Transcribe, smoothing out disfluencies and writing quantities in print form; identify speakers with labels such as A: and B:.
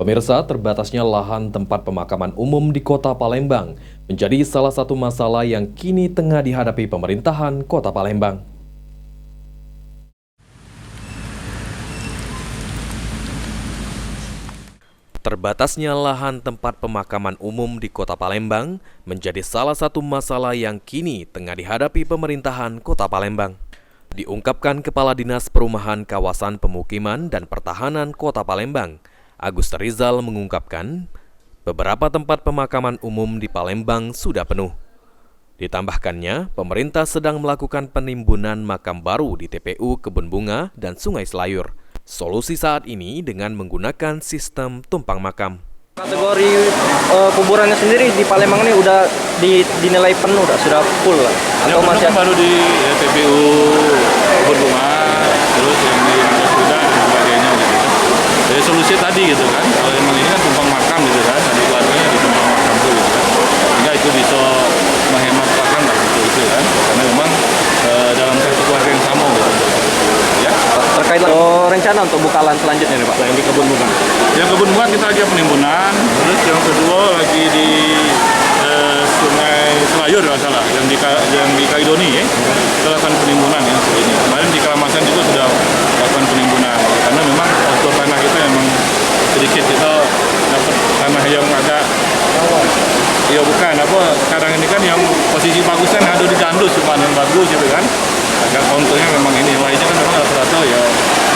A: Pemirsa, terbatasnya lahan tempat pemakaman umum di Kota Palembang menjadi salah satu masalah yang kini tengah dihadapi pemerintahan Kota Palembang. Terbatasnya lahan tempat pemakaman umum di Kota Palembang menjadi salah satu masalah yang kini tengah dihadapi pemerintahan Kota Palembang. Diungkapkan Kepala Dinas Perumahan Kawasan Pemukiman dan Pertahanan Kota Palembang, Agus Rizal mengungkapkan, beberapa tempat pemakaman umum di Palembang sudah penuh. Ditambahkannya, pemerintah sedang melakukan penimbunan makam baru di TPU Kebun Bunga dan Sungai Selayur. Solusi saat ini dengan menggunakan sistem tumpang makam.
B: Kategori kuburannya sendiri di Palembang ini udah dinilai penuh, sudah full lah.
C: Atau masih baru di TPU Kebun Bunga, terus yang di Mas Kuda dan sebagainya gitu kan. Jadi solusi tadi gitu kan, kalau memang ini kan tumpang makam gitu kan, tadi keluarganya di tumpang makam tuh gitu kan. Sehingga itu bisa menghemat lahan lah gitu kan, karena memang dalam satu keluarga yang sama gitu. Ya.
B: Terkait rencana untuk buka lahan selanjutnya nih Pak, yang di Kebun Bunga.
C: Yang Kebun Bunga kita lagi penimbunan, terus yang kedua lagi di Sungai Selayur nggak salah, yang di Kaidoni ya, kita lakukan penimbunan ya ini. Kemarin di Kalamasan juga sudah lakukan penimbunan, karena memang untuk tanah kita memang sedikit, kita dapat tanah yang agak ya bukan apa sekarang ini kan yang posisi bagus kan ada di Candus, cuma yang bagus gitu kan, agak konturnya memang ini lainnya kan memang rata-rata ya